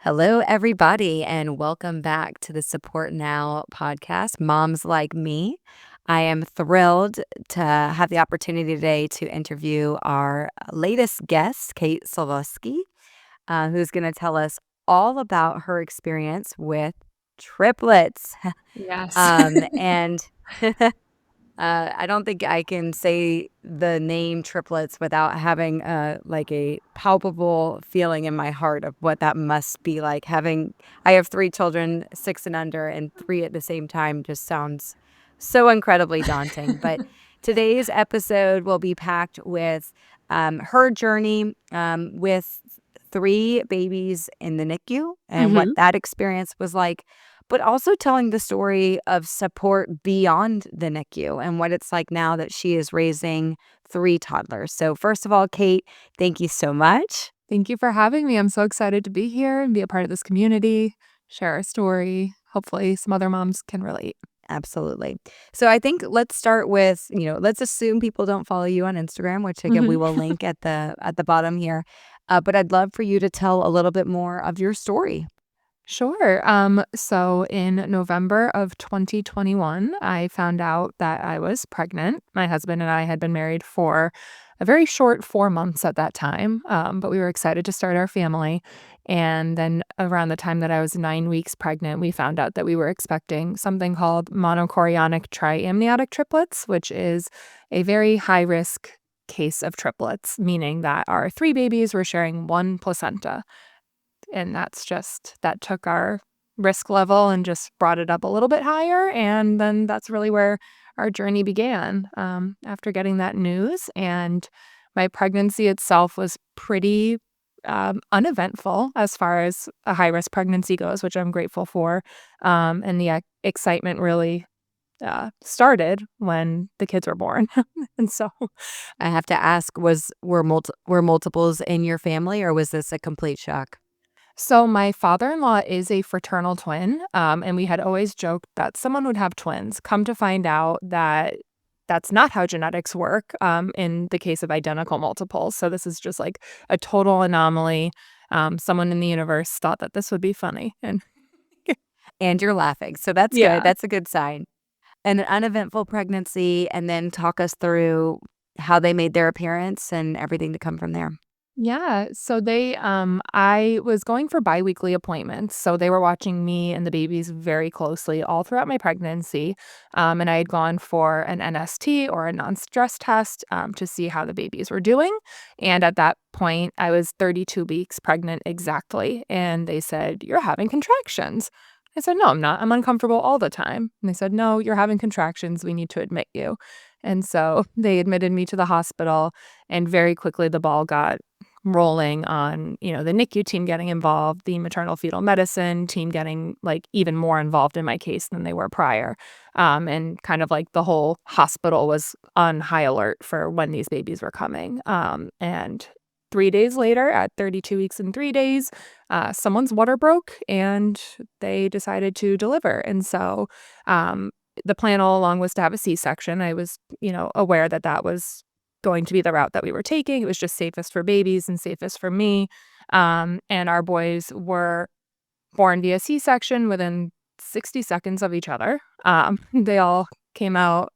Hello, everybody, and welcome back to the Support Now podcast, Moms Like Me. I am thrilled to have the opportunity today to interview our latest guest, Kate Sulovski, who's going to tell us all about her experience with triplets. Yes. And I don't think I can say the name triplets without having a palpable feeling in my heart of what that must be like. I have 3 children, 6 and under, and 3 at the same time just sounds so incredibly daunting. But today's episode will be packed with her journey with 3 babies in the NICU and what Mhm. that experience was like, but also telling the story of support beyond the NICU and what it's like now that she is raising 3 toddlers. So first of all, Kate, thank you so much. Thank you for having me. I'm so excited to be here and be a part of this community, share our story. Hopefully, some other moms can relate. Absolutely. So I think let's start with, let's assume people don't follow you on Instagram, which again we Mhm. will link at the bottom here. But I'd love for you to tell a little bit more of your story. Sure. So in November of 2021, I found out that I was pregnant. My husband and I had been married for a very short 4 months at that time, but we were excited to start our family. And then around the time that I was 9 weeks pregnant, we found out that we were expecting something called monochorionic triamniotic triplets, which is a very high risk case of triplets, meaning that our 3 babies were sharing one placenta. And that took our risk level and just brought it up a little bit higher, and then that's really where our journey began, after getting that news, and my pregnancy itself was pretty, uneventful as far as a high-risk pregnancy goes, which I'm grateful for, and the excitement really, started when the kids were born, and so I have to ask, were multiples in your family, or was this a complete shock? So my father-in-law is a fraternal twin, and we had always joked that someone would have twins. Come to find out that that's not how genetics work, in the case of identical multiples. So this is just like a total anomaly. Someone in the universe thought that this would be funny, and And you're laughing, so that's good. yeah. That's a good sign. An uneventful pregnancy, and then talk us through how they made their appearance and everything to come from there. Yeah, so I was going for biweekly appointments, so they were watching me and the babies very closely all throughout my pregnancy, and I had gone for an NST or a non-stress test, to see how the babies were doing, and at that point, I was 32 weeks pregnant exactly, and they said, "You're having contractions." I said, "No, I'm not. I'm uncomfortable all the time." And they said, "No, you're having contractions. We need to admit you." And so they admitted me to the hospital, and very quickly the ball got rolling on, the NICU team getting involved, the maternal fetal medicine team getting, like, even more involved in my case than they were prior. And kind of like the whole hospital was on high alert for when these babies were coming. And 3 days later, at 32 weeks and 3 days, someone's water broke and they decided to deliver. And so, the plan all along was to have a C-section. I was, aware that that was going to be the route that we were taking. It was just safest for babies and safest for me. And our boys were born via C-section within 60 seconds of each other. They all came out,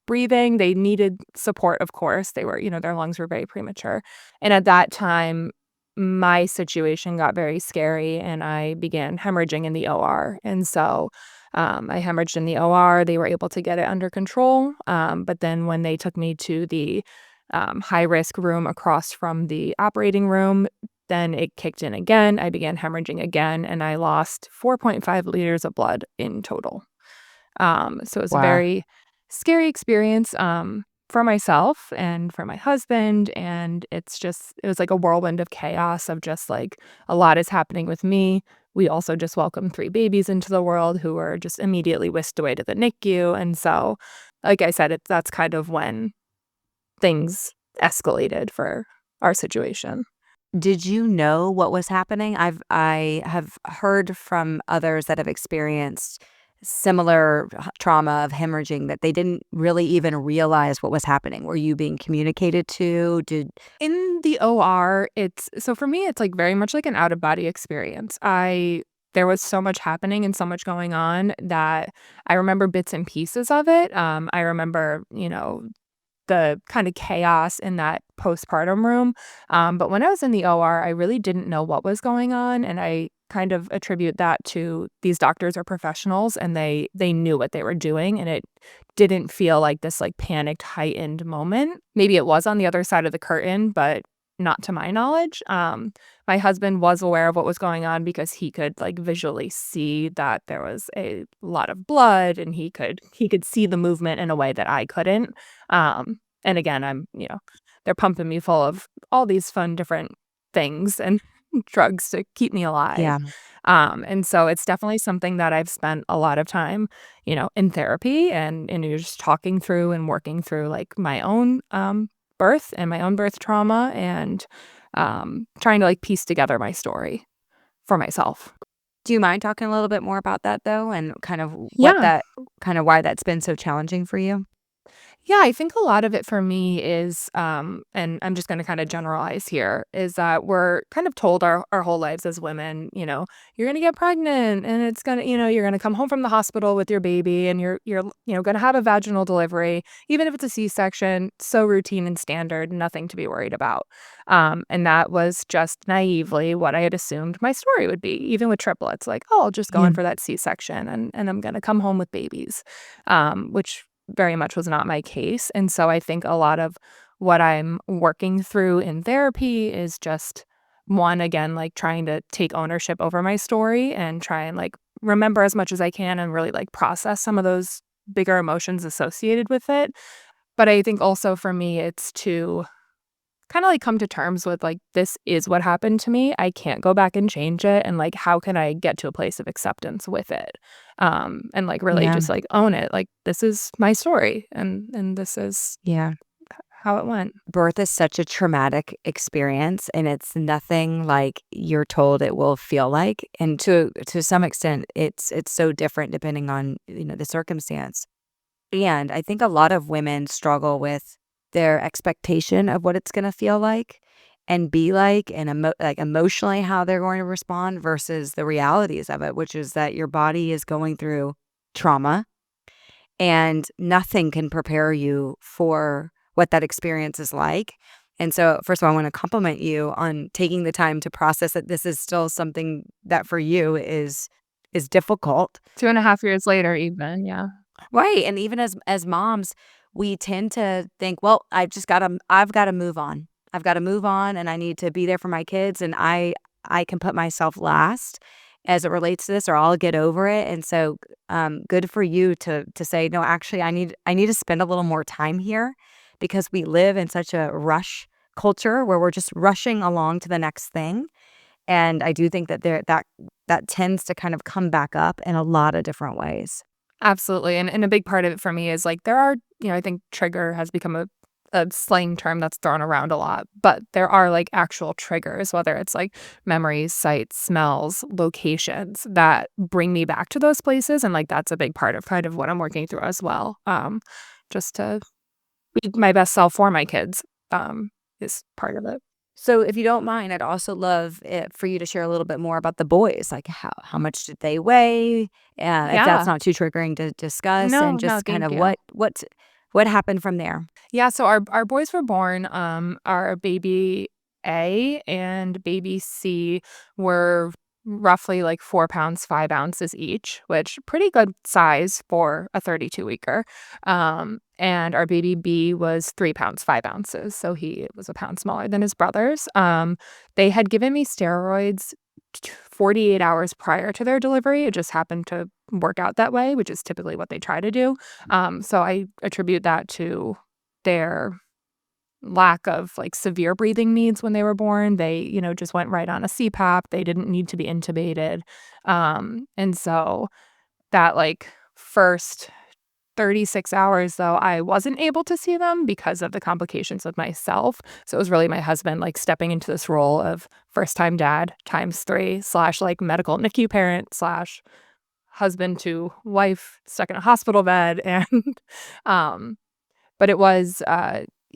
breathing. They needed support, of course. They were, their lungs were very premature. And at that time, my situation got very scary and I began hemorrhaging in the OR. And so I hemorrhaged in the OR. They were able to get it under control. But then when they took me to the high risk room across from the operating room, then it kicked in again. I began hemorrhaging again and I lost 4.5 liters of blood in total. So it was a Wow. very scary experience, for myself and for my husband. And it was like a whirlwind of chaos of just like a lot is happening with me. We also just welcomed 3 babies into the world who were just immediately whisked away to the NICU. And so, like I said, that's kind of when things escalated for our situation. Did you know what was happening? I have heard from others that have experienced similar trauma of hemorrhaging that they didn't really even realize what was happening? Were you being communicated to? In the OR, so for me, it's, like, very much like an out-of-body experience. There was so much happening and so much going on that I remember bits and pieces of it. I remember, the kind of chaos in that postpartum room. But when I was in the OR, I really didn't know what was going on, and I kind of attribute that to these doctors are professionals and they knew what they were doing, and it didn't feel like this like panicked heightened moment. Maybe it was on the other side of the curtain, but not to my knowledge. My husband was aware of what was going on because he could like visually see that there was a lot of blood and he could see the movement in a way that I couldn't. And again, they're pumping me full of all these fun different things and drugs to keep me alive. Yeah. And so it's definitely something that I've spent a lot of time, in therapy and you're just talking through and working through like my own birth and my own birth trauma and trying to like piece together my story for myself. Do you mind talking a little bit more about that though, and Yeah. why that's been so challenging for you? Yeah, I think a lot of it for me is, and I'm just gonna kinda generalize here, is that we're kind of told our whole lives as women, "You're gonna get pregnant, and it's gonna you're gonna come home from the hospital with your baby, and you're gonna have a vaginal delivery, even if it's a C-section, so routine and standard, nothing to be worried about." And that was just naively what I had assumed my story would be, even with triplets, like, "Oh, I'll just go Yeah. in for that C-section, and I'm gonna come home with babies," which very much was not my case. And so I think a lot of what I'm working through in therapy is just one, again, like trying to take ownership over my story and try and like remember as much as I can and really like process some of those bigger emotions associated with it. But I think also for me, it's to kind of like come to terms with like, this is what happened to me. I can't go back and change it. And like, how can I get to a place of acceptance with it? And like really Yeah. just like own it. Like, this is my story and this is Yeah. how it went. Birth is such a traumatic experience, and it's nothing like you're told it will feel like, and to some extent, it's so different depending on, the circumstance. And I think a lot of women struggle with their expectation of what it's gonna feel like and be like, and emotionally how they're going to respond versus the realities of it, which is that your body is going through trauma, and nothing can prepare you for what that experience is like. And so, first of all, I wanna compliment you on taking the time to process that this is still something that for you is difficult. 2.5 years later, even. Yeah. Right, and even as moms, we tend to think, "Well, I've gotta move on. I've gotta move on, and I need to be there for my kids, and I can put myself last as it relates to this, or I'll get over it." And so, good for you to say, "No, actually, I need to spend a little more time here," because we live in such a rush culture where we're just rushing along to the next thing, and I do think that that tends to kind of come back up in a lot of different ways. Absolutely. And a big part of it for me is like there are, I think trigger has become a slang term that's thrown around a lot, but there are like actual triggers, whether it's like memories, sights, smells, locations that bring me back to those places. And like that's a big part of kind of what I'm working through as well. Just to be my best self for my kids is part of it. So, if you don't mind, I'd also love it for you to share a little bit more about the boys. Like, how much did they weigh? If that's Yeah. not too triggering to discuss, and No, no, just kind thank of you. what happened from there. Yeah, so our boys were born, our baby A and baby C were roughly like 4 pounds, 5 ounces each, which pretty good size for a 32-weeker. And our baby B was 3 pounds, 5 ounces, so he was a pound smaller than his brothers. They had given me steroids 48 hours prior to their delivery. It just happened to work out that way, which is typically what they try to do. So I attribute that to their lack of like severe breathing needs when they were born. They, just went right on a CPAP. They didn't need to be intubated. And so that like first 36 hours though, I wasn't able to see them because of the complications of myself. So it was really my husband like stepping into this role of first time dad times 3 slash like medical NICU parent slash husband to wife stuck in a hospital bed, and, um but it was,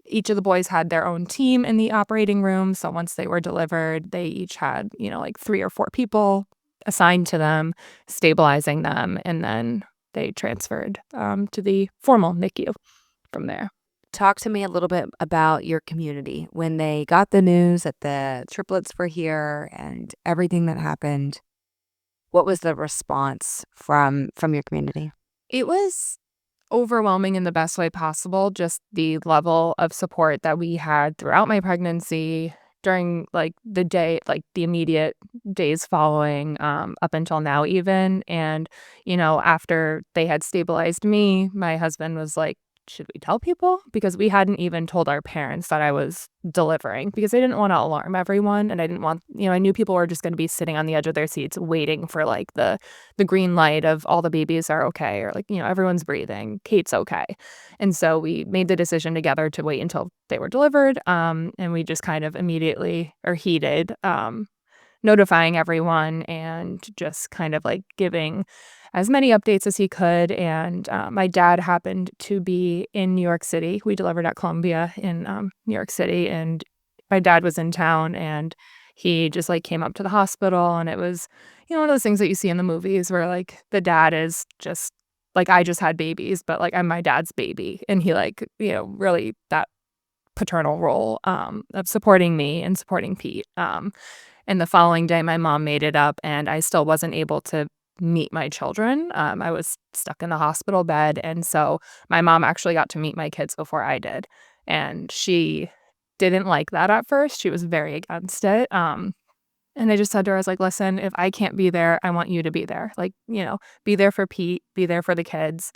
each of the boys had their own team in the operating room, so once they were delivered, they each had, like, 3 or 4 people assigned to them, stabilizing them, and then they transferred, to the formal NICU from there. Talk to me a little bit about your community. When they got the news that the triplets were here and everything that happened, what was the response from your community? It was overwhelming in the best way possible, just the level of support that we had throughout my pregnancy, during, like, the day like, the immediate days following, up until now even, and, after they had stabilized me, my husband was like, "Should we tell people?" Because we hadn't even told our parents that I was delivering, because I didn't wanna alarm everyone, and I didn't want I knew people were just gonna be sitting on the edge of their seats waiting for, like, the green light of all the babies are okay, or, like, everyone's breathing, Kate's okay. And so we made the decision together to wait until they were delivered, and we just kind of immediately or heated, notifying everyone and just kind of, like, giving as many updates as he could, and, my dad happened to be in New York City. We delivered at Columbia in, New York City, and my dad was in town, and he just, like, came up to the hospital, and it was, one of those things that you see in the movies where, like, the dad is just like, "I just had babies, but, like, I'm my dad's baby," and he, like, really that paternal role, of supporting me and supporting Pete, and the following day, my mom made it up, and I still wasn't able to meet my children. I was stuck in the hospital bed, and so my mom actually got to meet my kids before I did, and she didn't like that at first. She was very against it, and I just said to her, I was like, "Listen, if I can't be there, I want you to be there. Like, be there for Pete, be there for the kids.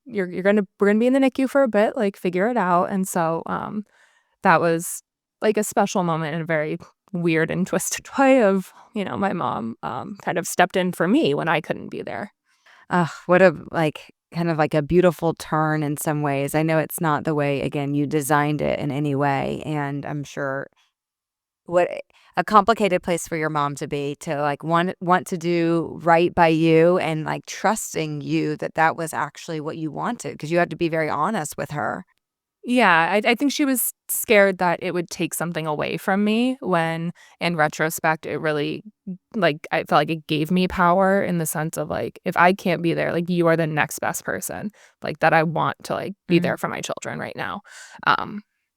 We're gonna be in the NICU for a bit, like, figure it out." And so, that was, like, a special moment in a very weird and twisted way of, my mom, kind of stepped in for me when I couldn't be there. What a kind of like a beautiful turn in some ways. I know it's not the way, again, you designed it in any way, and I'm sure what a complicated place for your mom to be, to, like, want to do right by you and, like, trusting you that that was actually what you wanted, because you had to be very honest with her. Yeah, I think she was scared that it would take something away from me when, in retrospect, it really, like, I felt like it gave me power in the sense of, like, if I can't be there, like, you are the next best person, like, that I want to, like, be Mhm. there for my children right now.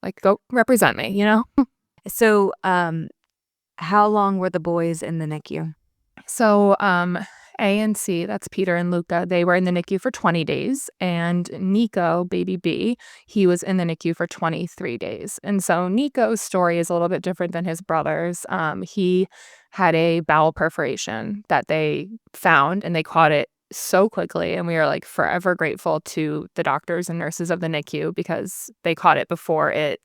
Like, go represent me, you know? So, how long were the boys in the NICU? So, A and C, that's Peter and Luca, they were in the NICU for 20 days, and Nico, baby B, he was in the NICU for 23 days. And so Nico's story is a little bit different than his brother's. He had a bowel perforation that they found, and they caught it so quickly, and we are, like, forever grateful to the doctors and nurses of the NICU because they caught it before it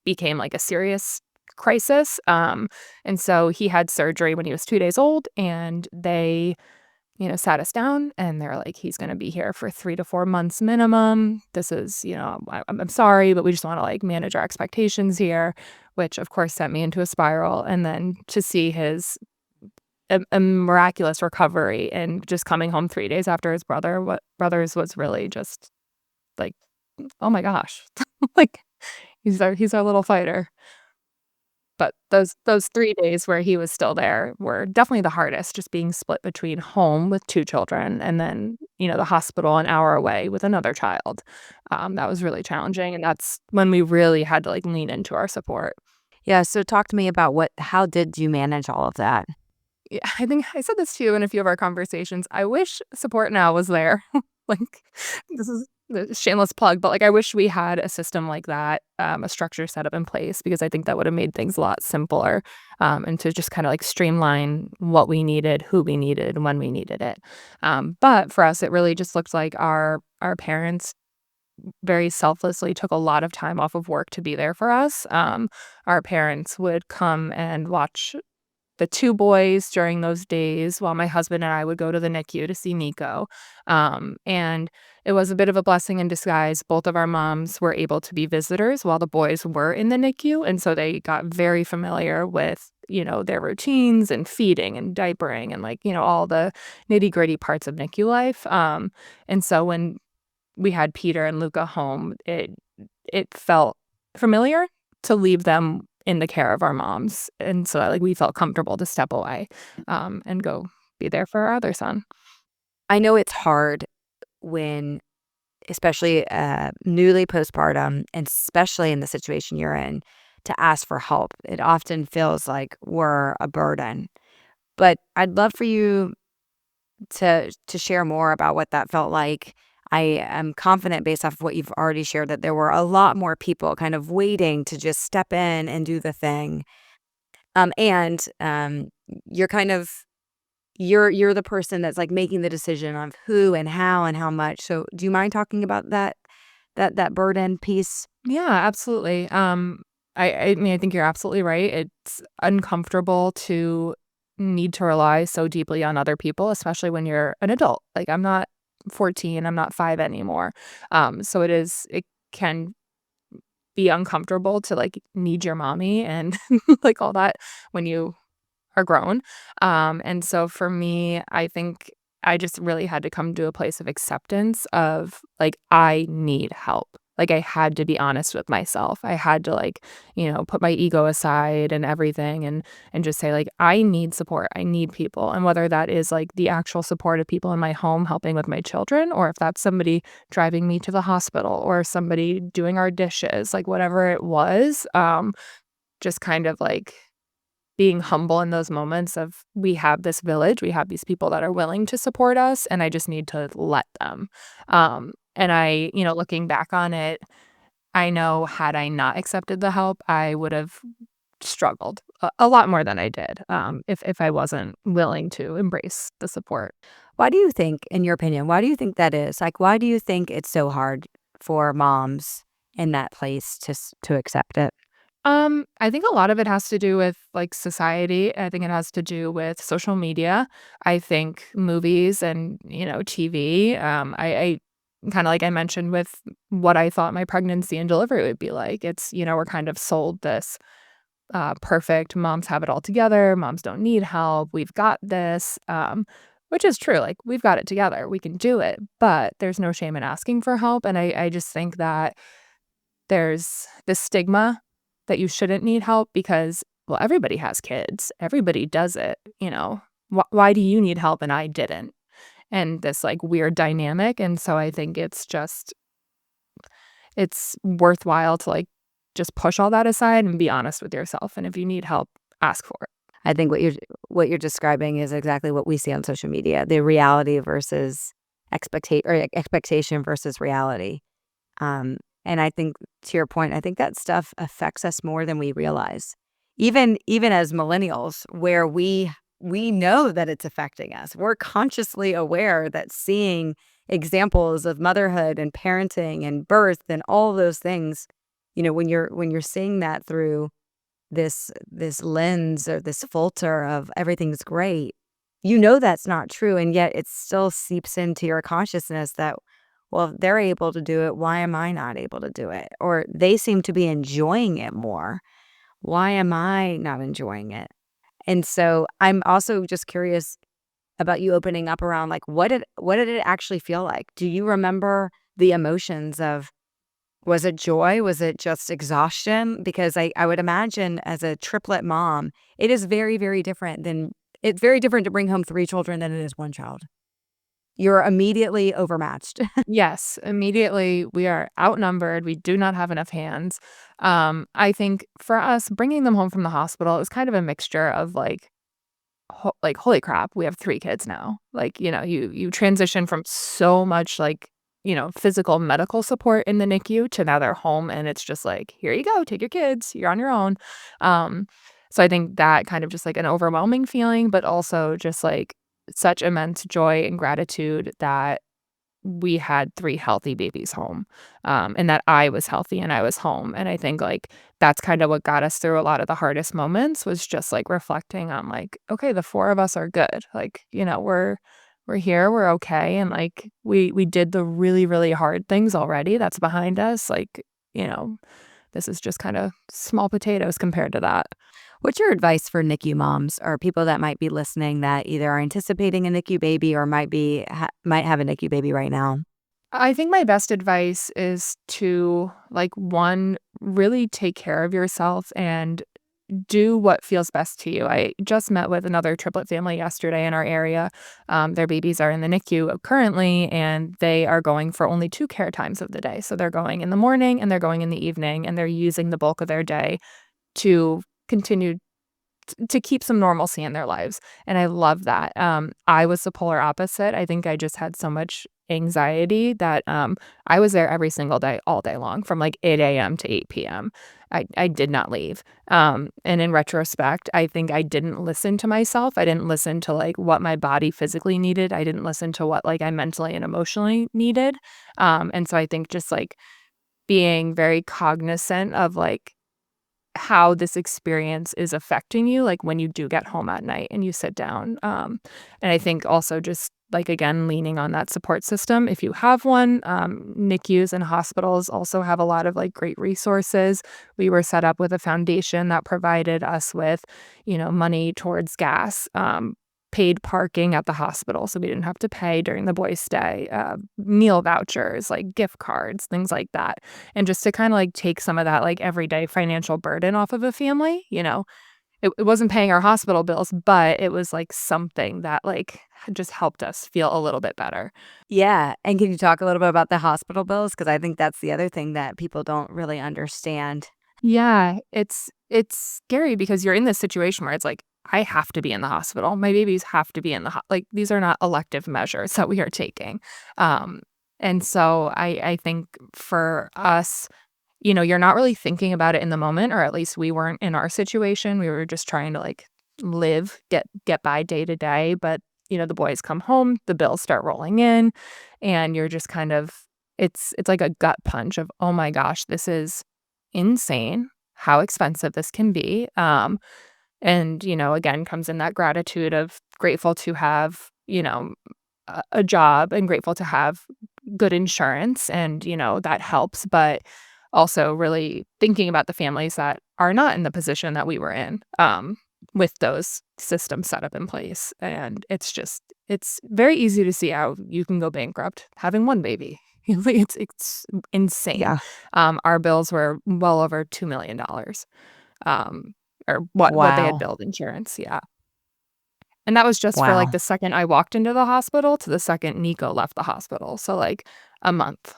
became, like, a serious crisis, and so he had surgery when he was 2 days old, and they, sat us down, and they're like, "He's gonna be here for 3 to 4 months minimum. This is, I'm sorry, but we just wanna, like, manage our expectations here," which, of course, sent me into a spiral, and then to see his a miraculous recovery and just coming home 3 days after his brother's was really just, like, "Oh my gosh." Like, he's our little fighter. But those 3 days where he was still there were definitely the hardest, just being split between home with 2 children and then, the hospital an hour away with another child. That was really challenging, and that's when we really had to, like, lean into our support. Yeah, so talk to me about how did you manage all of that? Yeah, I think I said this to you in a few of our conversations. I wish SupportNow was there. Like, this is the shameless plug, but, like, I wish we had a system like that, a structure set up in place because I think that would have made things a lot simpler, and to just kinda, like, streamline what we needed, who we needed, and when we needed it. But for us, it really just looked like our parents very selflessly took a lot of time off of work to be there for us. Our parents would come and watch the 2 boys during those days while my husband and I would go to the NICU to see Nico. And it was a bit of a blessing in disguise. Both of our moms were able to be visitors while the boys were in the NICU, and so they got very familiar with, their routines and feeding and diapering and, like, all the nitty-gritty parts of NICU life. And so when we had Peter and Luca home, it felt familiar to leave them in the care of our moms, and so, like, we felt comfortable to step away, and go be there for our other son. I know it's hard when, especially newly postpartum, and especially in the situation you're in, to ask for help. It often feels like we're a burden. But I'd love for you to share more about what that felt like. I am confident based off of what you've already shared that there were a lot more people kind of waiting to just step in and do the thing. And you're kind of you're the person that's like making the decision of who and how much. So do you mind talking about that burden piece? Yeah, absolutely. I mean, I think you're absolutely right. It's uncomfortable to need to rely so deeply on other people, especially when you're an adult. Like, I'm not 14, I'm not 5 anymore. So it can be uncomfortable to, like, need your mommy and like all that when you are grown. And so for me, I think I just really had to come to a place of acceptance of, like, I need help. Like, I had to be honest with myself. I had to, like, put my ego aside and everything and just say, like, I need support. I need people. And whether that is, like, the actual support of people in my home helping with my children, or if that's somebody driving me to the hospital or somebody doing our dishes, like, whatever it was, just kind of like being humble in those moments of, we have this village, we have these people that are willing to support us, and I just need to let them. And looking back on it, I know had I not accepted the help, I would have struggled a lot more than I did, if I wasn't willing to embrace the support. Why do you think, in your opinion, why do you think that is? Like, why do you think it's so hard for moms in that place to accept it? I think a lot of it has to do with, like, society. I think it has to do with social media. I think movies and, TV. I kinda like I mentioned with what I thought my pregnancy and delivery would be like. It's, we're kind of sold this, perfect, moms have it all together, moms don't need help, we've got this, which is true, like, we've got it together, we can do it, but there's no shame in asking for help, and I just think that there's this stigma that you shouldn't need help because, well, everybody has kids. Everybody does it, you know? Why do you need help and I didn't? And this, like, weird dynamic, and so I think it's worthwhile to, like, just push all that aside and be honest with yourself, and if you need help, ask for it. I think what you're describing is exactly what we see on social media, the reality versus expectation versus reality. And I think, to your point, I think that stuff affects us more than we realize. Even as millennials, where we know that it's affecting us. We're consciously aware that seeing examples of motherhood and parenting and birth and all those things, when you're seeing that through this lens or this filter of everything's great, that's not true, and yet it still seeps into your consciousness that, well, if they're able to do it, why am I not able to do it? Or they seem to be enjoying it more. Why am I not enjoying it? And so I'm also just curious about you opening up around, like, what did it actually feel like? Do you remember the emotions of, was it joy? Was it just exhaustion? Because I would imagine as a triplet mom, it is very, very different than it's very different to bring home 3 children than it is 1 child. You're immediately overmatched. Yes, immediately, we are outnumbered, we do not have enough hands. I think for us, bringing them home from the hospital, it was kind of a mixture of, like, "Holy crap, we have 3 kids now." Like, you transition from so much, like, physical medical support in the NICU to now they're home, and it's just like, "Here you go, take your kids, you're on your own." Um, so I think that kind of just, like, an overwhelming feeling, but also just, like, such immense joy and gratitude that we had 3 healthy babies home, and that I was healthy and I was home, and I think, like, that's kinda what got us through a lot of the hardest moments was just, like, reflecting on, like, "Okay, the 4 of us are good." Like, we're here, we're okay, and, like, we did the really, really hard things already, that's behind us, like, you know, this is just kinda small potatoes compared to that. What's your advice for NICU moms or people that might be listening that either are anticipating a NICU baby or might have a NICU baby right now? I think my best advice is to, like, 1, really take care of yourself and do what feels best to you. I just met with another triplet family yesterday in our area. Their babies are in the NICU currently, and they are going for only 2 care times of the day. So they're going in the morning and they're going in the evening, and they're using the bulk of their day to continue to keep some normalcy in their lives, and I love that. I was the polar opposite. I think I just had so much anxiety that, I was there every single day, all day long, from, like, 8 a.m. to 8 p.m. I did not leave. And in retrospect, I think I didn't listen to myself. I didn't listen to, like, what my body physically needed. I didn't listen to what, like, I mentally and emotionally needed. And so I think just, like, being very cognizant of, like, how this experience is affecting you, like, when you do get home at night and you sit down, and I think also just, like, again, leaning on that support system if you have one. NICUs and hospitals also have a lot of, like, great resources. We were set up with a foundation that provided us with, money towards gas, paid parking at the hospital, so we didn't have to pay during the boys' stay, meal vouchers, like, gift cards, things like that. And just to kinda, like, take some of that, like, everyday financial burden off of a family, It wasn't paying our hospital bills, but it was, like, something that, like, just helped us feel a little bit better. Yeah, and can you talk a little bit about the hospital bills? Because I think that's the other thing that people don't really understand. Yeah, it's scary because you're in this situation where it's like, I have to be in the hospital. My babies have to be in the like, these are not elective measures that we are taking. Um, and so I think for us, you're not really thinking about it in the moment, or at least we weren't in our situation. We were just trying to, like, live, get by day to day, but, the boys come home, the bills start rolling in, and you're just kind of it's like a gut punch of, "Oh my gosh, this is insane how expensive this can be." And, again, comes in that gratitude of grateful to have, a job and grateful to have good insurance and, that helps, but also really thinking about the families that are not in the position that we were in, with those systems set up in place, and it's very easy to see how you can go bankrupt having 1 baby. Like, it's insane. Yeah. Our bills were well over $2 million, um, or what they had Wow. billed insurance, yeah. And that was just for, like, Wow. the second I walked into the hospital to the second Nico left the hospital, so, like, a month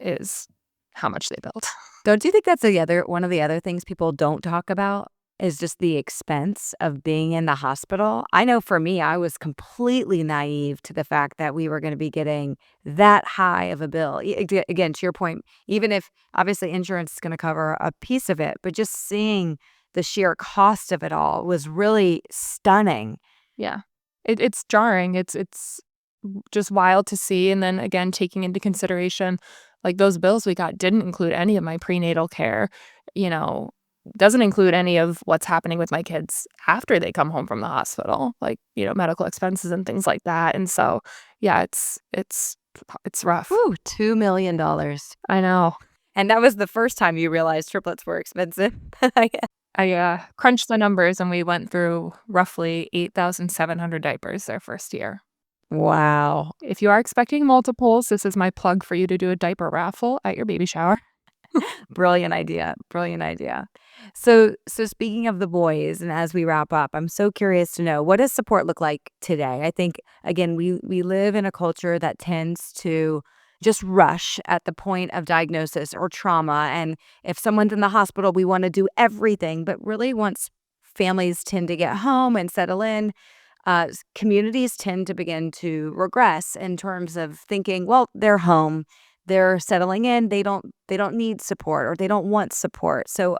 is how much they billed. Don't you think that's the other one of the other things people don't talk about is just the expense of being in the hospital? I know for me, I was completely naive to the fact that we were gonna be getting that high of a bill. Again, to your point, even if obviously insurance is gonna cover a piece of it, but just seeing the sheer cost of it all was really stunning. Yeah. It's jarring, it's just wild to see, and then, again, taking into consideration, like, those bills we got didn't include any of my prenatal care, you know, doesn't include any of what's happening with my kids after they come home from the hospital, like, medical expenses and things like that, and so, yeah, it's rough. Whew, $2 million. I know. And that was the first time you realized triplets were expensive. I, crunched the numbers, and we went through roughly 8,700 diapers their first year. Wow. If you are expecting multiples, this is my plug for you to do a diaper raffle at your baby shower. Brilliant idea, brilliant idea. So speaking of the boys, and as we wrap up, I'm so curious to know, what does support look like today? I think, again, we live in a culture that tends to just rush at the point of diagnosis or trauma, and if someone's in the hospital, we wanna do everything, but really once families tend to get home and settle in, communities tend to begin to regress in terms of thinking, well, they're home, they're settling in, they don't need support or they don't want support. So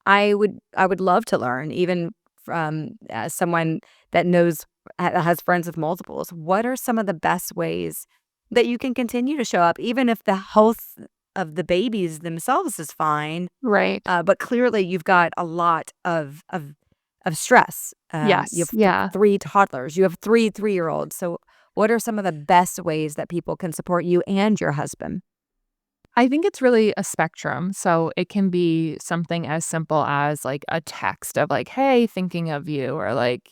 I would love to learn, even from someone that knows has friends with multiples. What are some of the best ways that you can continue to show up even if the health of the babies themselves is fine. Right. But clearly you've got a lot of stress. You Yes. have Yeah. 3 toddlers, you have 3 three-year-olds. So what are some of the best ways that people can support you and your husband? I think it's really a spectrum. So it can be something as simple as like a text of like, "Hey, thinking of you," or like,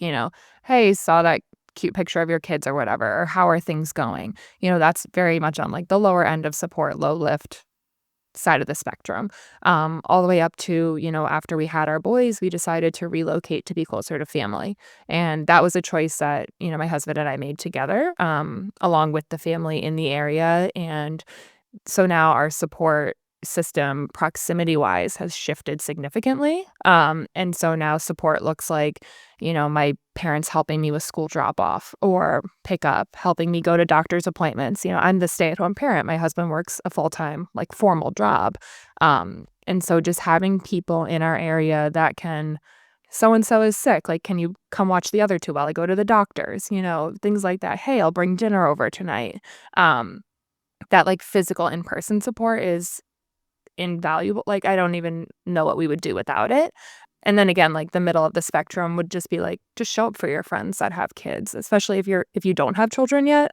"Hey, saw that cute picture of your kids," or whatever, or "How are things going?" That's very much on like the lower end of support, low lift side of the spectrum. All the way up to, after we had our boys, we decided to relocate to be closer to family. And that was a choice that, my husband and I made together, along with the family in the area. And so now our support system, proximity wise, has shifted significantly. And so now support looks like, my parents helping me with school drop off or pick up, helping me go to doctor's appointments. I'm the stay at home parent. My husband works a full time, like formal job. And so just having people in our area that can, so and so is sick. Like, can you come watch the other two while I go to the doctor's? Things like that. Hey, I'll bring dinner over tonight. That, like, physical in-person support is invaluable. Like, I don't even know what we would do without it. And then again, like, the middle of the spectrum would just be, like, just show up for your friends that have kids, especially if you don't have children yet,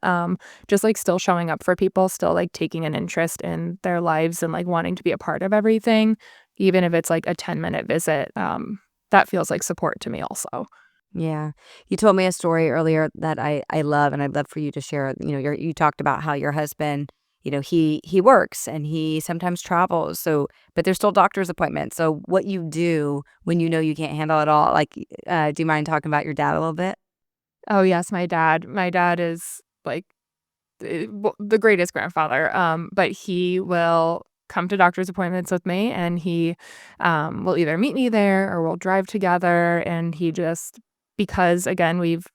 just, like, still showing up for people, still, like, taking an interest in their lives and, like, wanting to be a part of everything, even if it's, like, a 10-minute visit, that feels like support to me also. Yeah. You told me a story earlier that I love, and I'd love for you to share. You talked about how your husband, he works and he sometimes travels. So, but there's still doctor's appointments. So, what you do when you know you can't handle it all, like, do you mind talking about your dad a little bit? Oh, yes, my dad. My dad is, like, the greatest grandfather, but he will come to doctor's appointments with me, and he, will either meet me there or we'll drive together, and he just because, again, we've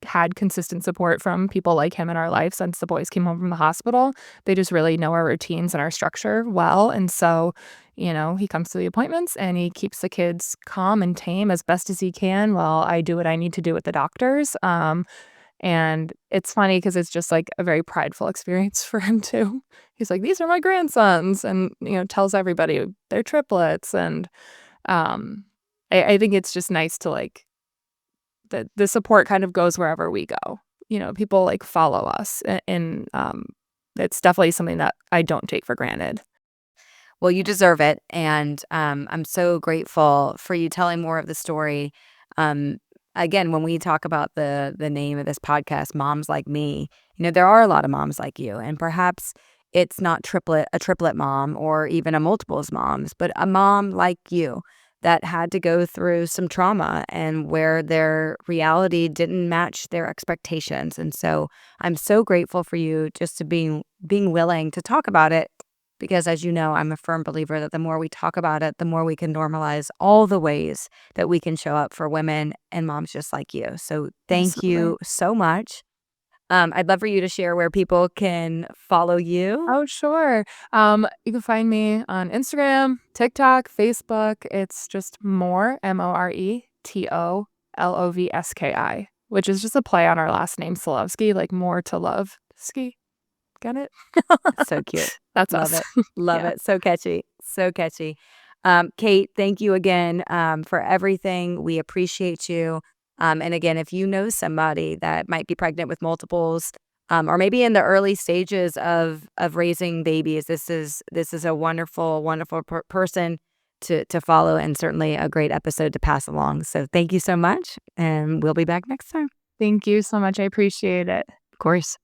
had consistent support from people like him in our life since the boys came home from the hospital, they just really know our routines and our structure well, and so, he comes to the appointments, and he keeps the kids calm and tame as best as he can while I do what I need to do with the doctors, and it's funny because it's just, like, a very prideful experience for him too. He's like, "These are my grandsons," and, tells everybody they're triplets, and, um, I think it's just nice to, like the support kind of goes wherever we go. People, like, follow us, and, it's definitely something that I don't take for granted. Well, you deserve it, and, I'm so grateful for you telling more of the story. Um, Again, when we talk about the name of this podcast, Moms Like Me, there are a lot of moms like you, and perhaps it's not a triplet mom or even a multiples moms, but a mom like you that had to go through some trauma and where their reality didn't match their expectations, and so I'm so grateful for you just to being willing to talk about it because as you know, I'm a firm believer that the more we talk about it, the more we can normalize all the ways that we can show up for women and moms just like you. So thank Absolutely. you so much. I'd love for you to share where people can follow you. Oh, sure. You can find me on Instagram, TikTok, Facebook. It's just Moretololovski, which is just a play on our last name, Sulovski, like more to love. Ski. Get it? So cute. That's Love us. it. Love Yeah. it. So catchy. So catchy. Kate, thank you again for everything. We appreciate you. And again, if you know somebody that might be pregnant with multiples, or maybe in the early stages of raising babies, this is a wonderful, wonderful person to follow, and certainly a great episode to pass along. So thank you so much, and we'll be back next time. Thank you so much. I appreciate it. Of course.